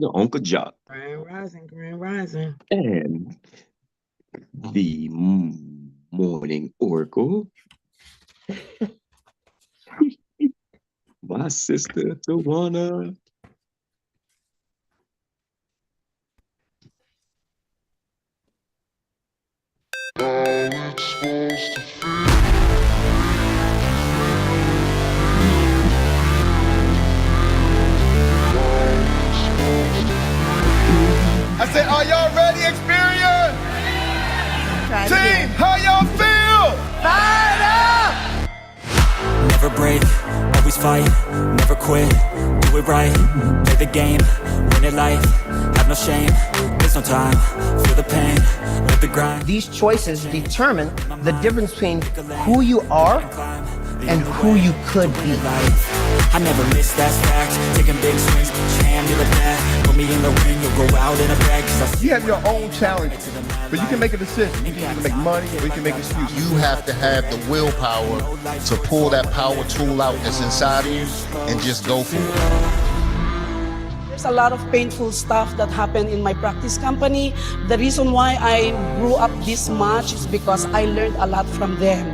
your Uncle Jock, Grand Rising, Grand Rising. and the morning oracle, my sister Tawana. I said, are y'all ready, Experience? Team, how y'all feel? Fired up! Never break, always fight, never quit, do it right, play the game, win it life, have no shame, there's no time, feel the pain, live the grind. These choices determine the difference between who you are and who you could be. I never miss, that's fact. Taking big swings, hand me the bat. Put me in the ring, you'll go out in a bag. You have your own challenges, but you can make a decision. You can either make money or you can make excuses. You have to have the willpower to pull that power tool out that's inside of you and just go for it. There's a lot of painful stuff that happened in my practice company. The reason why I grew up this much is because I learned a lot from them.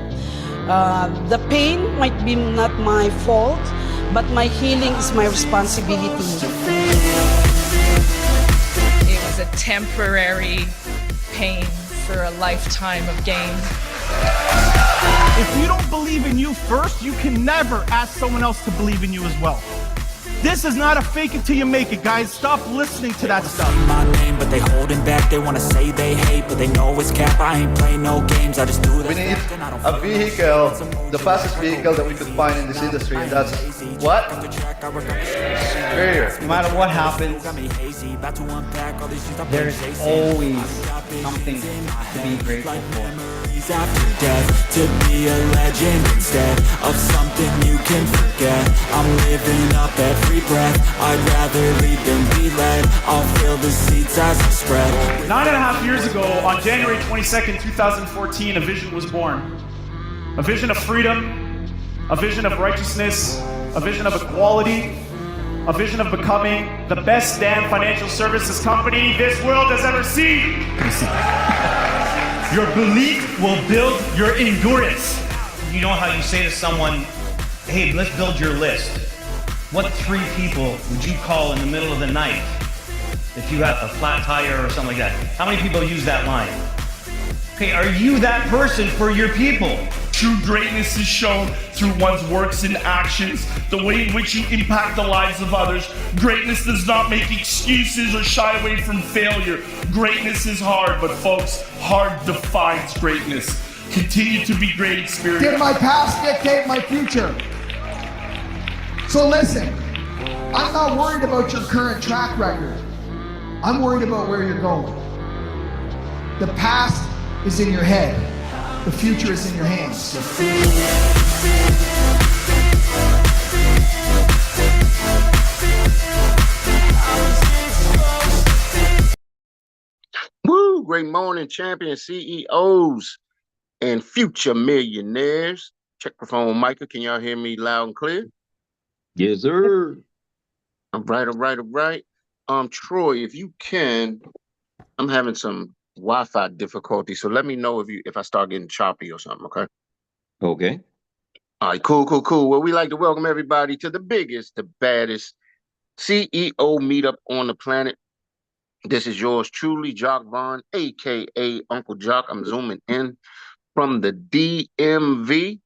The pain might be not my fault, but my healing is my responsibility. It was a temporary pain for a lifetime of gain. If you don't believe in you first, you can never ask someone else to believe in you as well. This is not a fake it till you make it, guys. Stop listening to that stuff. My name, but they holding back. They wanna say they hate, but they know it's cap. I ain't play no games. I just do it. We need a vehicle, the fastest vehicle that we could find in this industry, and that's what? Superior. No matter what happens, there's always something to be grateful for. After death, to be a legend instead of something you can forget. I'm living up every breath. I'd rather lead than be led. I'll fill the seats as I spread. 9.5 years ago, on January 22nd, 2014, a vision was born. A vision of freedom, a vision of righteousness, a vision of equality, a vision of becoming the best damn financial services company this world has ever seen. Your belief will build your endurance. You know how you say to someone, hey, let's build your list. What 3 people would you call in the middle of the night if you had a flat tire or something like that? How many people use that line? Okay, are you that person for your people? True greatness is shown through one's works and actions, the way in which you impact the lives of others. Greatness does not make excuses or shy away from failure. Greatness is hard, but folks, hard defines greatness. Continue to be great, Experience. Did my past dictate my future? So listen, I'm not worried about your current track record. I'm worried about where you're going. The past is in your head. The future is in your hands. Woo! Great morning, champion CEOs and future millionaires. Check the phone, Micah. Can y'all hear me loud and clear? Yes, sir. All right. Troy, if you can, I'm having some Wi-Fi difficulty, so let me know if I start getting choppy or something, okay? Okay. All right, cool. Well, we like to welcome everybody to the biggest, the baddest CEO meetup on the planet. This is yours truly, Jock Vaughn, a.k.a. Uncle Jock. I'm zooming in from the DMV.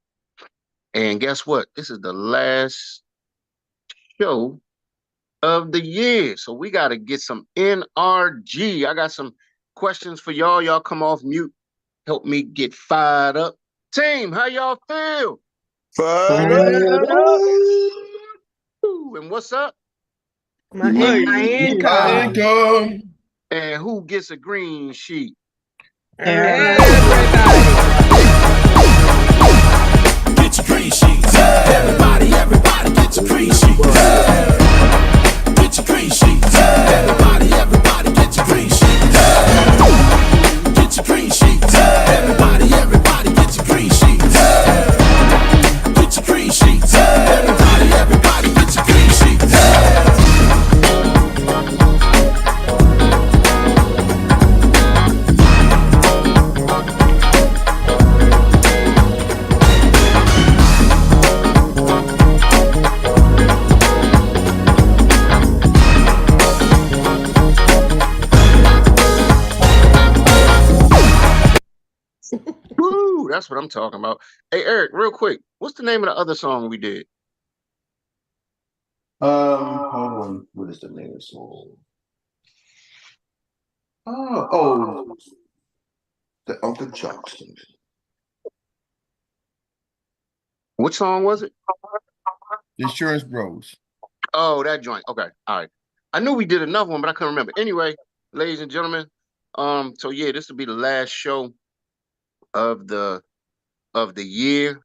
And guess what? This is the last show of the year. So we got to get some NRG. I got some questions for y'all. Y'all come off mute. Help me get fired up. Team, how y'all feel? Fired up. And what's up? My income. And who gets a green sheet? Everybody. Get your green sheets. Everybody get your green sheets. Get your green sheets. Everybody get your green sheets. Get your green sheets. Everybody get your green sheets. Get your green sheets. Everybody get your green sheets. That's what I'm talking about. Hey, Eric, real quick, what's the name of the other song we did? Hold on. What is the name of the song? Oh, the Uncle Johnson. Which song was it? The Insurance Bros. Oh, that joint. Okay, all right. I knew we did another one, but I couldn't remember. Anyway, ladies and gentlemen, so yeah, this will be the last show of the year.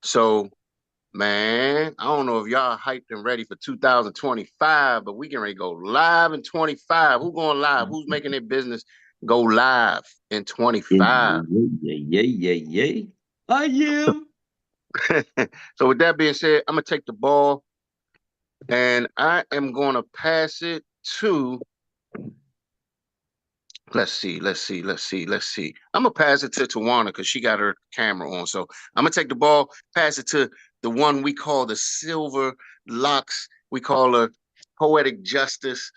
So, man, I don't know if y'all hyped and ready for 2025, but we can ready to go live in 25. Who going live? Who's making their business go live in 25? Yeah. I am. So with that being said, I'm gonna take the ball and I am gonna pass it to. Let's see. I'm gonna pass it to Tawana because she got her camera on. So I'm gonna take the ball, pass it to the one we call the Silver Locks. We call her Poetic Justice.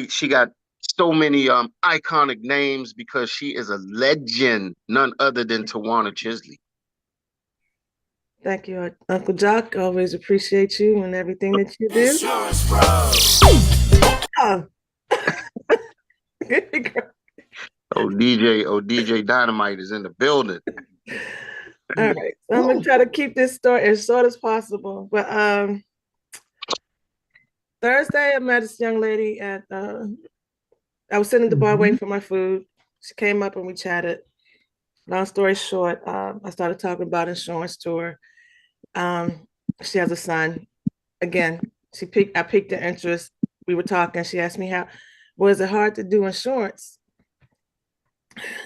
She got so many iconic names because she is a legend, none other than Tawana Chisley. Thank you, Uncle Jock. Always appreciate you and everything that you do. Oh. DJ Dynamite is in the building. All right. So I'm gonna try to keep this story as short as possible. But Thursday I met this young lady at I was sitting at the bar waiting for my food. She came up and we chatted. Long story short, I started talking about insurance to her. She has a son. Again, I piqued her interest. We were talking. She asked me was it hard to do insurance?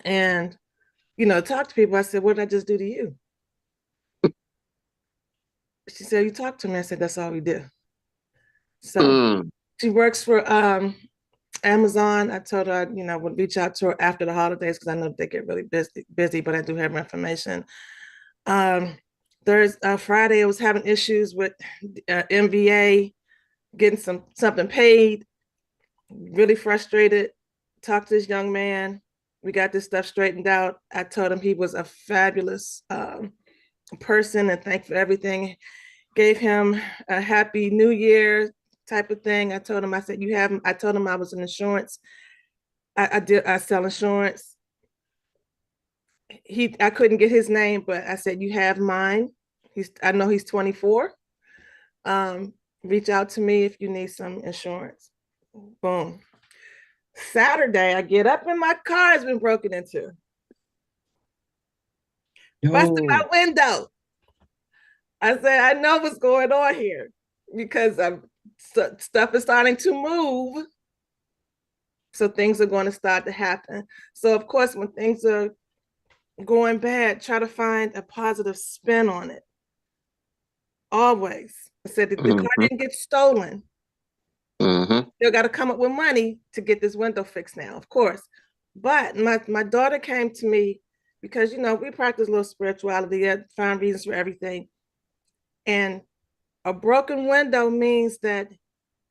And, talk to people. I said, what did I just do to you? She said, you talk to me. I said, that's all we do. So she works for Amazon. I told her, would reach out to her after the holidays because I know they get really busy, but I do have her information. Friday, I was having issues with MVA, getting something paid, really frustrated. Talked to this young man. We got this stuff straightened out. I told him he was a fabulous person and thanked for everything. Gave him a happy new year type of thing. I told him, I said, I told him I was in insurance. I sell insurance. I couldn't get his name, but I said, you have mine. I know he's 24. Reach out to me if you need some insurance. Boom. Saturday, I get up and my car has been broken into. Busted my window. I said, I know what's going on here because stuff is starting to move. So things are going to start to happen. So of course, when things are going bad, try to find a positive spin on it. Always. I said, the car didn't get stolen. Still got to come up with money to get this window fixed now, of course. But my daughter came to me because, we practice a little spirituality, find reasons for everything. And a broken window means that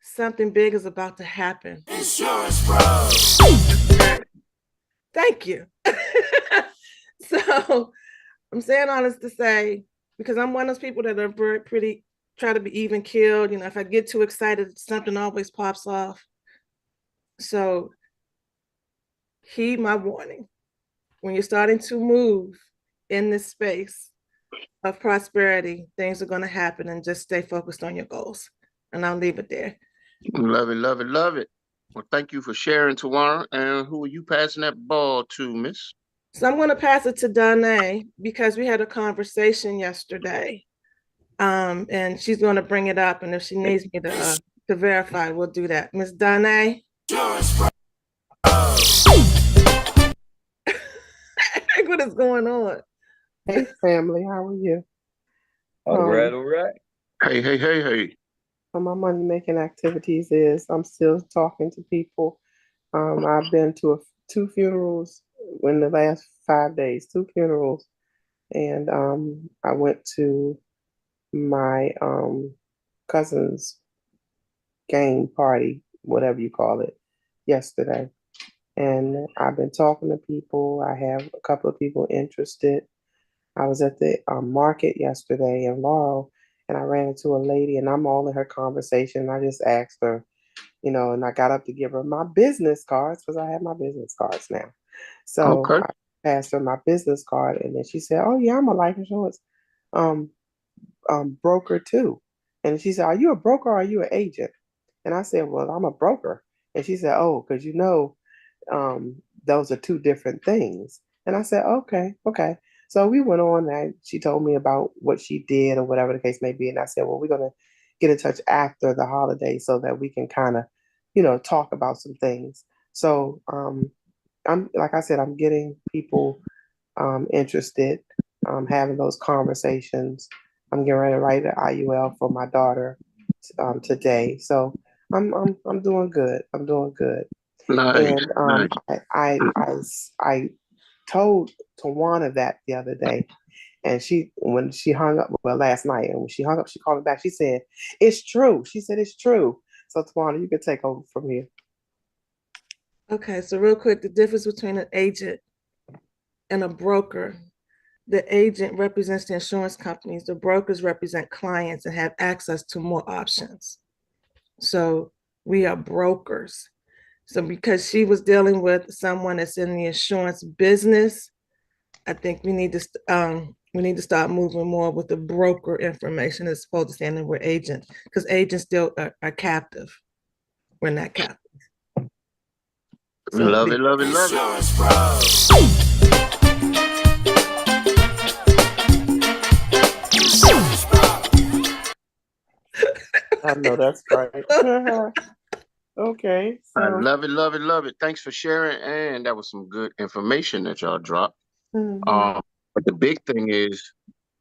something big is about to happen. Insurance Bros. Thank you. So I'm saying all this to say, because I'm one of those people that are pretty try to be even keeled. If I get too excited, something always pops off. So heed my warning. When you're starting to move in this space of prosperity, things are going to happen, and just stay focused on your goals. And I'll leave it there. Love it. Well, thank you for sharing, Tawana. And who are you passing that ball to, miss? So I'm going to pass it to Danae because we had a conversation yesterday. And she's going to bring it up, and if she needs me to verify, we'll do that. Miss Danae. What is going on? Hey family, how are you? All right. Hey. So my money making activities is I'm still talking to people. I've been to two funerals in the last 5 days, 2 funerals, and I went to my cousin's game party, whatever you call it, yesterday. And I've been talking to people. I have a couple of people interested. I was at the market yesterday in Laurel, and I ran into a lady, and I'm all in her conversation. I just asked her, and I got up to give her my business cards because I have my business cards now. So Okay. I passed her my business card, and then she said, "Oh yeah, I'm a life insurance um, broker too." And she said, "Are you a broker or are you an agent?" And I said, "Well, I'm a broker." And she said, "Oh, because those are two different things." And I said, "Okay, okay." So we went on and she told me about what she did or whatever the case may be. And I said, "Well, we're going to get in touch after the holiday so that we can kind of, talk about some things." So I'm, like I said, I'm getting people interested, having those conversations. I'm getting ready to write an IUL for my daughter today. So I'm doing good. I'm doing good. Nice, And nice. I told Tawana that the other day, and when she hung up, well, last night, and when she hung up, she called me back. She said, "It's true." She said, "It's true." So Tawana, you can take over from here. Okay, so real quick, the difference between an agent and a broker. The agent represents the insurance companies. The brokers represent clients and have access to more options. So we are brokers. So because she was dealing with someone that's in the insurance business, I think we need to start moving more with the broker information as opposed to saying that we're agents, because agents still are captive. We're not captive. So Love it, love it, love it. I know that's right. Okay, I so love it, love it, love it. Thanks for sharing. And that was some good information that y'all dropped. mhm. But the big thing is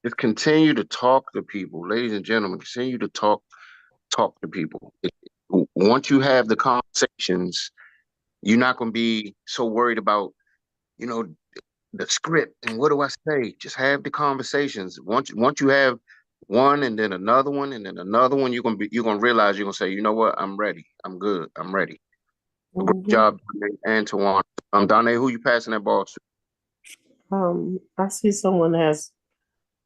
just continue to talk to people. Ladies and gentlemen, continue to talk to people. Once you have the conversations, you're not going to be so worried about, you know, the script and what do I say? Just have the conversations. Once you have one and then another one and then another one, you're gonna realize you're gonna say, you know what, I'm ready. I'm good. I'm ready. Great Mhm. job, Antoine. Donna, who you passing that ball to? I see someone has,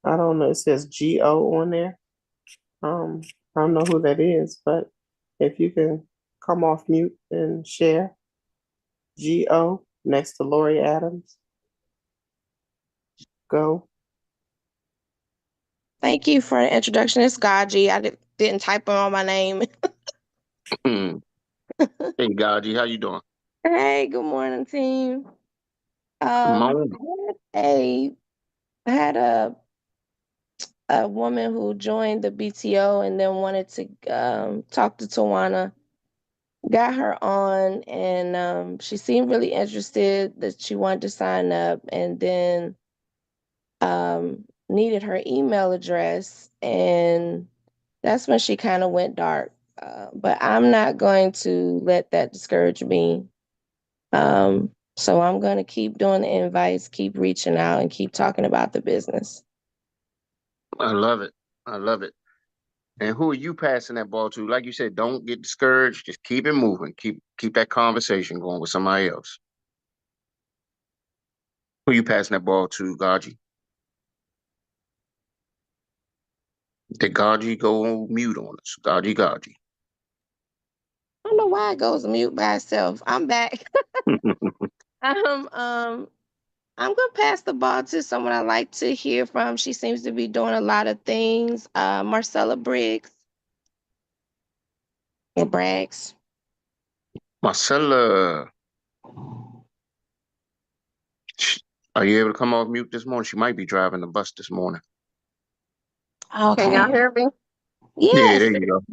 I don't know, it says GO on there. Um, I don't know who that is, but if you can come off mute and share GO next to Lori Adams, go. Thank you for the introduction. It's Gaji. Didn't type on my name. Hey, Gaji, how you doing? Hey, good morning, team. Come on. I had a woman who joined the BTO and then wanted to talk to Tawana. Got her on, and she seemed really interested that she wanted to sign up, and then needed her email address, and that's when she kind of went dark. But I'm not going to let that discourage me. So I'm going to keep doing the invites, keep reaching out, and keep talking about the business. I love it. I love it. And who are you passing that ball to? Like you said, don't get discouraged. Just keep it moving. Keep that conversation going with somebody else. Who you passing that ball to, Gaji? Did Gaji go on mute on us? Gaji. I don't know why it goes mute by itself. I'm back. um, um, I'm gonna pass the ball to someone I like to hear from. She seems to be doing a lot of things. Marcella Briggs or Braggs. Marcella, are you able to come off mute this morning? She might be driving the bus this morning. Okay. Can y'all hear me? Yeah, Yes. there you go.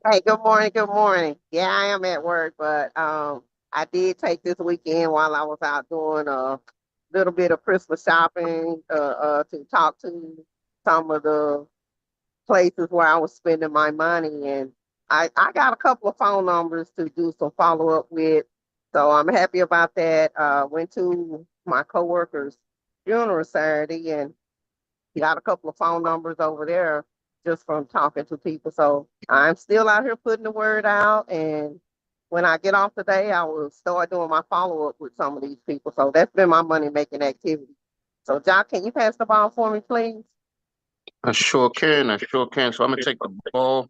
Hey, good morning, good morning. Yeah, I am at work, but I did take this weekend while I was out doing a little bit of Christmas shopping to talk to some of the places where I was spending my money. And I got a couple of phone numbers to do some follow up with. So I'm happy about that. Went to my coworker's funeral Saturday and got a couple of phone numbers over there just from talking to people. So I'm still out here putting the word out. And when I get off today, I will start doing my follow up with some of these people. So that's been my money making activity So, Jock, can you pass the ball for me, please? I sure can. I sure can. So I'm gonna take the ball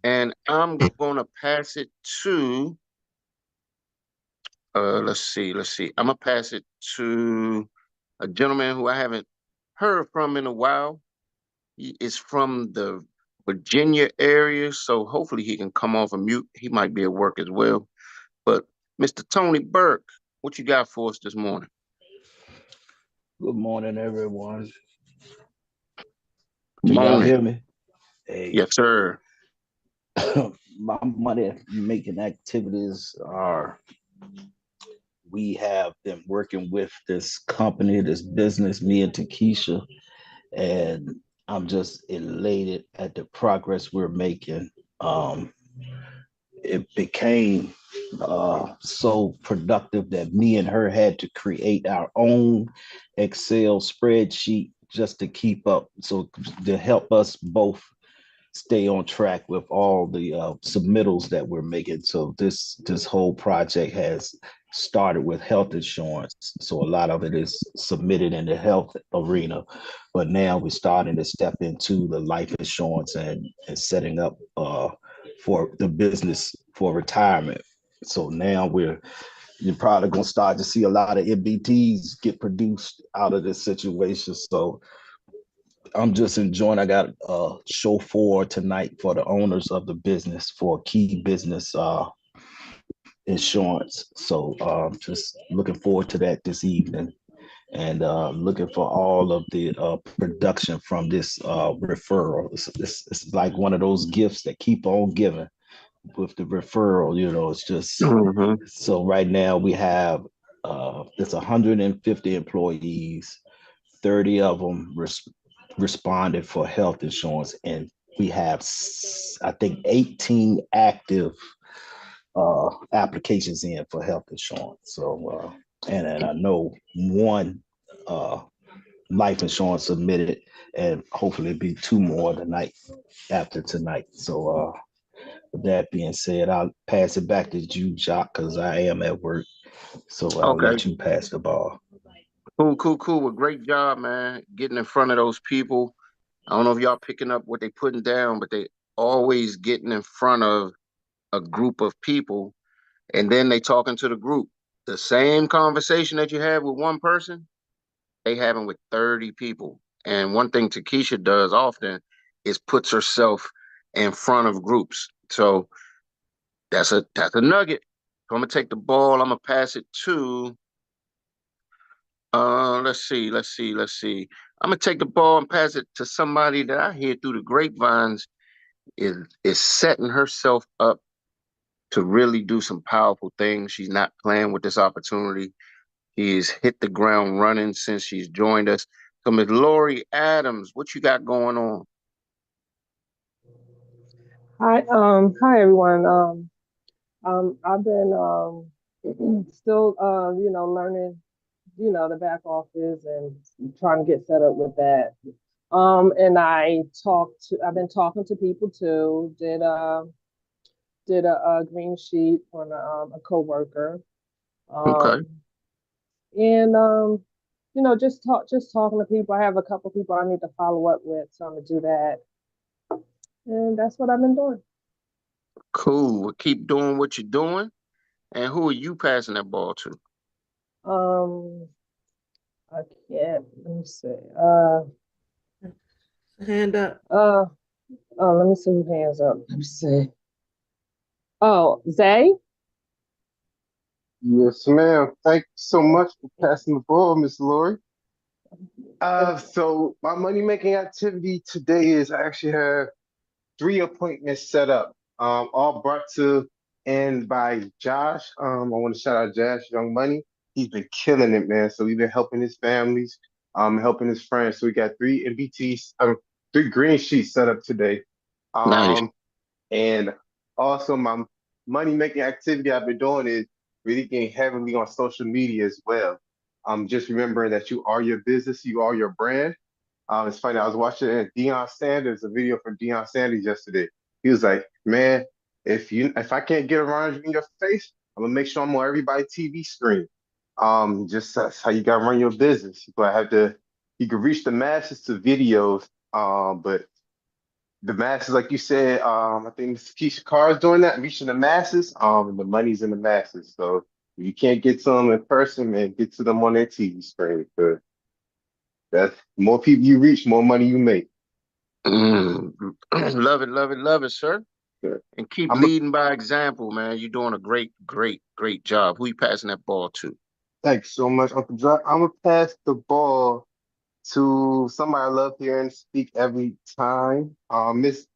and I'm gonna pass it to. Let's see. Let's see. I'm gonna pass it to a gentleman who I haven't heard from in a while. He is from the Virginia area, so hopefully he can come off a mute. He might be at work as well. But Mr. Tony Burke, what you got for us this morning? Good morning, everyone. Can y'all Morning. hear me? Hey. Yes, sir. My money making activities are, we have been working with this company, this business, me and Takesha, and I'm just elated at the progress we're making. It became so productive that me and her had to create our own Excel spreadsheet just to keep up, so to help us both stay on track with all the submittals that we're making. So this whole project has started with health insurance. So a lot of it is submitted in the health arena, but now we're starting to step into the life insurance and setting up for the business for retirement. So now you're probably gonna start to see a lot of MBTs get produced out of this situation. So I'm just enjoying. I got a show for tonight for the owners of the business for key business insurance. So just looking forward to that this evening, and looking for all of the production from this referral. It's like one of those gifts that keep on giving with the referral. You know, it's just so right now we have it's 150 employees, 30 of them responded for health insurance, and we have I think 18 active applications in for health insurance. So and I know one life insurance submitted, and hopefully be two more the night after tonight. So with that being said, I'll pass it back to you, Jock, because I am at work. So I'll let you pass the ball. Cool. Well, great job, man. Getting in front of those people. I don't know if y'all picking up what they putting down, but they always getting in front of a group of people, and then they talking to the group. The same conversation that you have with one person, they having with 30 people. And one thing Takesha does often is puts herself in front of groups. So that's a nugget. So I'm gonna take the ball. I'm gonna pass it to. Let's see. I'm gonna take the ball and pass it to somebody that I hear through the grapevines is setting herself up to really do some powerful things. She's not playing with this opportunity. She's hit the ground running since she's joined us. So Ms. Lori Adams, what you got going on? Hi everyone. I've been still learning, the back office and trying to get set up with that. And I've been talking to people too. Did a green sheet on a coworker. Okay. And just talking to people. I have a couple people I need to follow up with, so I'm gonna do that. And that's what I've been doing. Cool. Well, keep doing what you're doing. And who are you passing that ball to? I can't. Let me see. Hand up. Let me see who hands up. Let me see. Oh, Zay? Yes, ma'am. Thank you so much for passing the ball, Miss Lori. So my money making activity today is I actually have 3 appointments set up, all brought to end by Josh. I want to shout out Josh Young Money. He's been killing it, man. So we've been helping his families, helping his friends. So we got 3 MBTs, 3 green sheets set up today. Nice. And also my money making activity I've been doing is really getting heavily on social media as well. Just remembering that you are your business, you are your brand. It's funny. I was watching Deion Sanders, a video from Deion Sanders yesterday. He was like, "Man, if I can't get around you in your face, I'm gonna make sure I'm on everybody's TV screen." Just that's how you gotta run your business. You can reach the masses to videos, but the masses, like you said, I think Mr. Keisha Carr is doing that, reaching the masses. And the money's in the masses. So if you can't get to them in person, man, get to them on their TV screen. Because that's more people you reach, more money you make. Love it, love it, love it, sir. Good. And keep I'm a, leading by example, man. You're doing a great, great, great job. Who you passing that ball to? Thanks so much, Uncle John. I'm gonna pass the ball to somebody I love hearing speak every time. Miss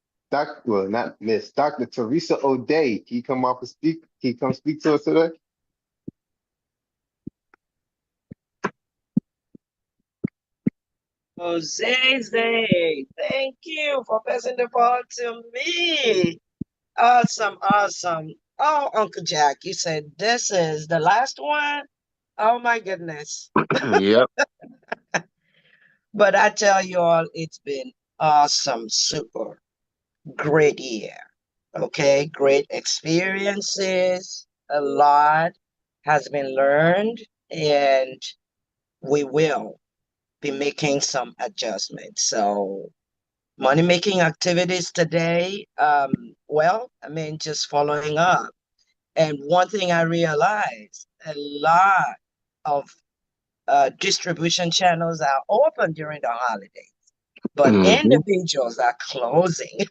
well, not Miss Dr. Teresa O'Day. Can you come off and speak? Can you come speak to us today? Jose, thank you for passing the ball to me. Awesome, awesome. Oh, Uncle Jack, you said this is the last one? Oh my goodness. Yep. But I tell you all, it's been awesome, super great year. Okay, great experiences. A lot has been learned, and we will be making some adjustments. So money making activities today, well, I mean, just following up. And one thing I realized, a lot of distribution channels are open during the holidays, but individuals are closing.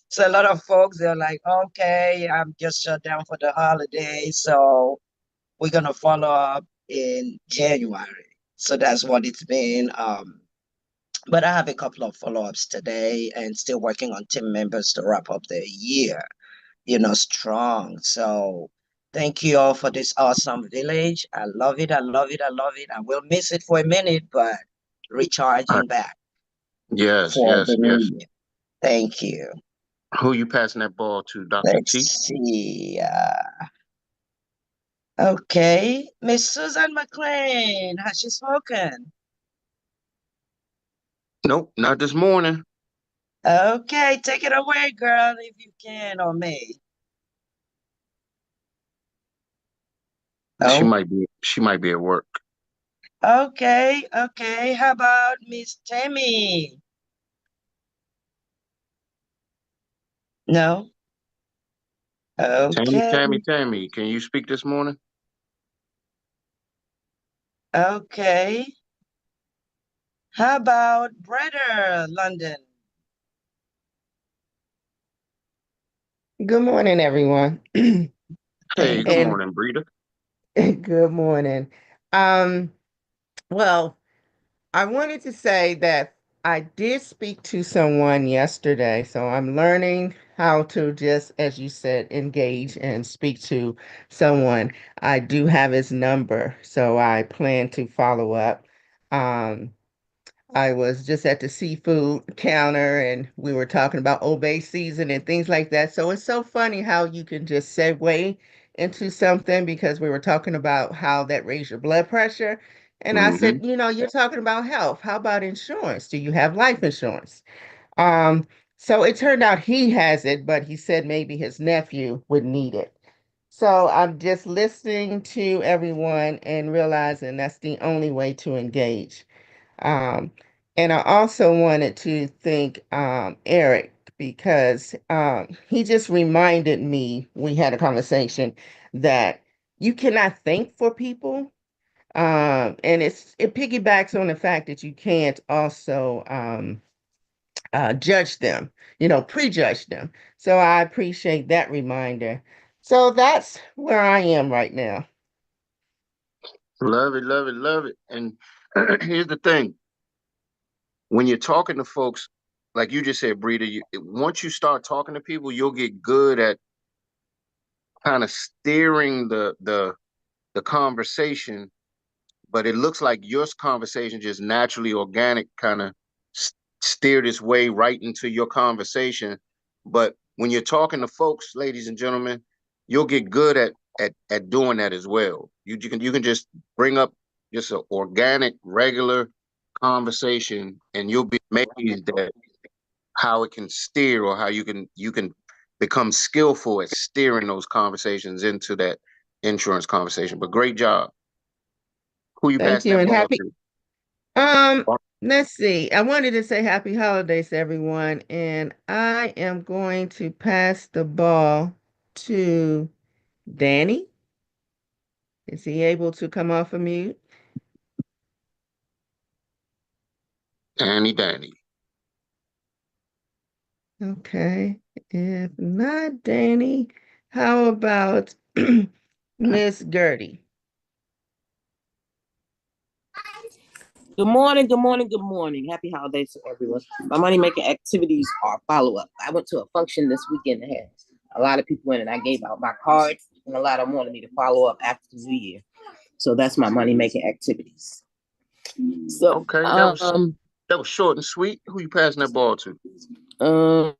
So a lot of folks, they're like, okay, I'm just shut down for the holidays, so we're gonna follow up in January. So that's what it's been. But I have a couple of follow-ups today and still working on team members to wrap up the year, strong. So thank you all for this awesome village. I love it. I love it. I love it. I will miss it for a minute, but recharging back Yes, for yes, the yes. new year. Thank you. Who you passing that ball to, Dr. Let's T? see. Okay, Miss Susan McLean, has she spoken? Nope, not this morning. Okay, take it away, girl, if you can, or may. She Oh, might be at work. okay, okay. How about Miss Tammy? No? Okay, Tammy, can you speak this morning? okay. How about Brother London? Good morning, everyone. Hey, good And morning, Breeder. good morning. Um, well, I wanted to say that I did speak to someone yesterday, so I'm learning how to just, as you said, engage and speak to someone. I do have his number, so I plan to follow up. Um, I was just at the seafood counter and we were talking about obey season and things like that. So it's so funny how you can just segue into something because we were talking about how that raised your blood pressure. And I Mm-hmm. said, you're talking about health. How about insurance? Do you have life insurance? Um, so it turned out he has it, but he said maybe his nephew would need it. So I'm just listening to everyone and realizing that's the only way to engage. Um, and I also wanted to thank Eric because he just reminded me, we had a conversation that you cannot think for people. And it piggybacks on the fact that you can't also judge them, prejudge them. So I appreciate that reminder. So that's where I am right now. Love it, love it, love it. And here's the thing. When you're talking to folks, like you just said, Breeder, once you start talking to people, you'll get good at kind of steering the conversation, but it looks like your conversation just naturally organic kind of steered its way right into your conversation. But when you're talking to folks, ladies and gentlemen, you'll get good at doing that as well. You can just bring up just an organic, regular conversation, and you'll be amazed at how it can steer or how you can become skillful at steering those conversations into that insurance conversation. But great job. Who you Thank passing you that and ball happy. to? Let's see. I wanted to say happy holidays to everyone, and I am going to pass the ball to Danny. Is he able to come off of mute? Danny. Okay. If not Danny, how about Miss Gertie? Good morning, good morning, good morning. Happy holidays to everyone. My money making activities are follow up. I went to a function this weekend that had a lot of people in it. I gave out my card, and a lot of them wanted me to follow up after the new year. So that's my money making activities. So okay, that was short and sweet. Who you passing that ball to? Let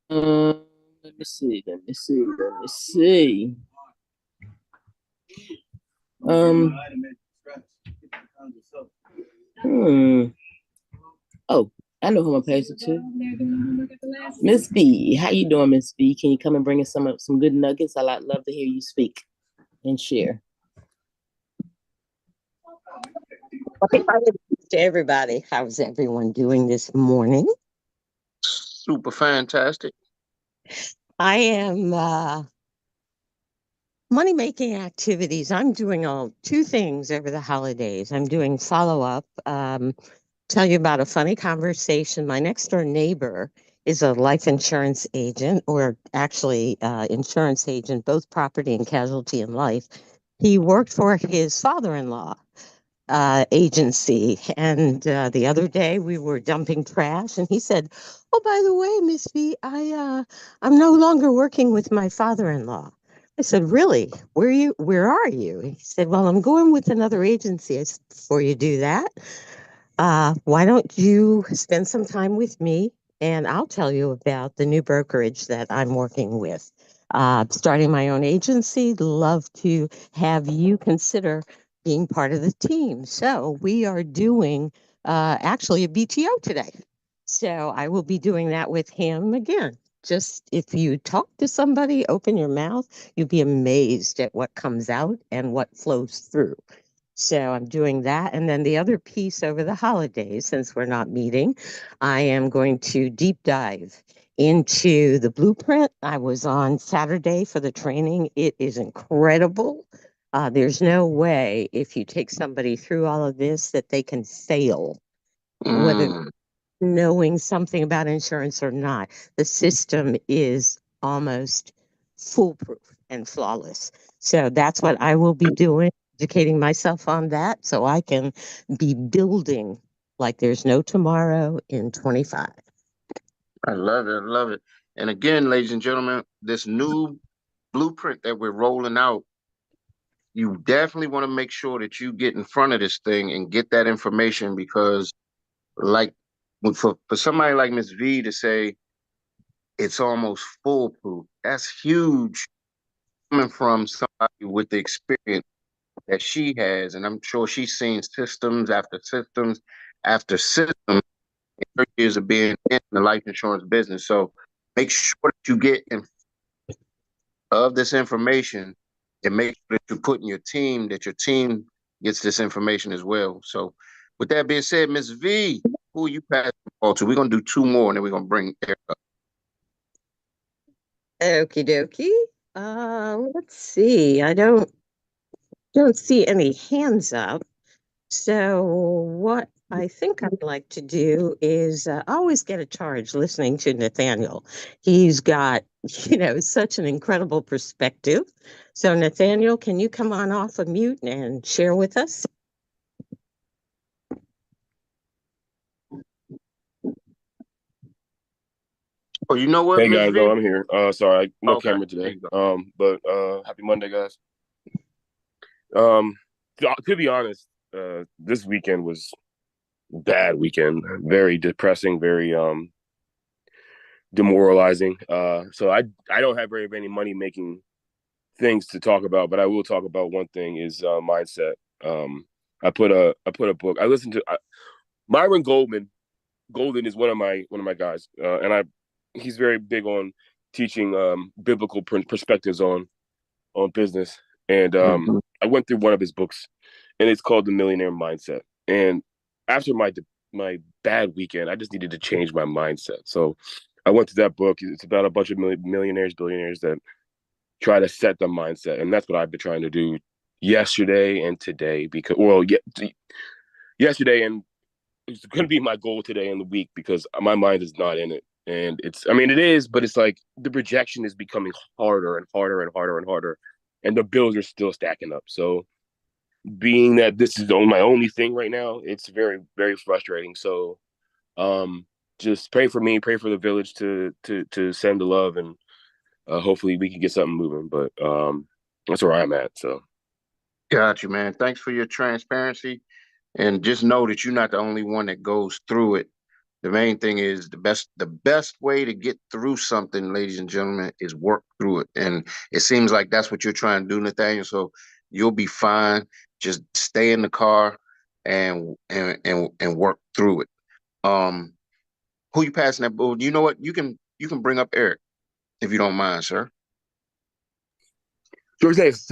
me see. Oh, I know who I'm gonna pass it to. Miss B. How you doing, Miss B? Can you come and bring us some good nuggets? I'd love to hear you speak and share. To everybody, how's everyone doing this morning? Super fantastic. I am money making activities. I'm doing two things over the holidays. I'm doing follow up. Tell you about a funny conversation. My next door neighbor is a life insurance agent, or actually insurance agent, both property and casualty and life. He worked for his father-in-law agency, and the other day we were dumping trash, and he said, "Oh, by the way, Miss V, I'm no longer working with my father-in-law." I said, "Really? Where are you?" He said, "Well, I'm going with another agency." I said, "Before you do that, why don't you spend some time with me, and I'll tell you about the new brokerage that I'm working with. Starting my own agency, love to have you consider being part of the team." So we are doing actually a BTO today. So I will be doing that with him again. Just if you talk to somebody, open your mouth, you'll be amazed at what comes out and what flows through. So I'm doing that. And then the other piece over the holidays, since we're not meeting, I am going to deep dive into the blueprint. I was on Saturday for the training. It is incredible. There's no way if you take somebody through all of this that they can fail, whether knowing something about insurance or not. The system is almost foolproof and flawless. So that's what I will be doing, educating myself on that so I can be building like there's no tomorrow in 25. I love it. I love it. And again, ladies and gentlemen, this new blueprint that we're rolling out, you definitely want to make sure that you get in front of this thing and get that information, because like for somebody like Miss V to say it's almost foolproof, that's huge coming from somebody with the experience that she has. And I'm sure she's seen systems after systems after systems in her years of being in the life insurance business. So make sure that you get in of this information, and make sure that you put in your team, that your team gets this information as well. So with that being said, Miss V, who you pass the ball to? We're gonna do two more and then we're gonna bring Eric up. Okie dokie. Let's see. I don't see any hands up. So what I think I'd like to do is always get a charge listening to Nathaniel. He's got, such an incredible perspective. So Nathaniel, can you come on off of mute and share with us? Oh, you know what? Hey Ms. guys, V? I'm here. Sorry, no Okay, camera today. But happy Monday, guys. To be honest, this weekend was a bad weekend. Very depressing, very demoralizing. So I don't have very many money making things to talk about, but I will talk about one thing is mindset. I put a book. I listened to Myron Goldman. Golden is one of my guys, and he's very big on teaching biblical perspectives on business. And I went through one of his books, and it's called The Millionaire Mindset. And after my bad weekend, I just needed to change my mindset. So I went to that book. It's about a bunch of millionaires, billionaires that try to set the mindset, and that's what I've been trying to do yesterday and today. Because, well, yesterday, and it's going to be my goal today in the week, because my mind is not in it. And it is, but it's like the rejection is becoming harder and harder and harder and harder, and the bills are still stacking up. So being that this is my only thing right now, it's very, very frustrating. So just pray for me, pray for the village to send the love, and hopefully we can get something moving. But that's where I'm at. So Got you, man. Thanks for your transparency. And just know that you're not the only one that goes through it. The main thing is the best way to get through something, ladies and gentlemen, is work through it. And it seems like that's what you're trying to do, Nathaniel. So you'll be fine. Just stay in the car and work through it. Who you passing that? You know what? You can bring up Eric if you don't mind, sir. George Davis.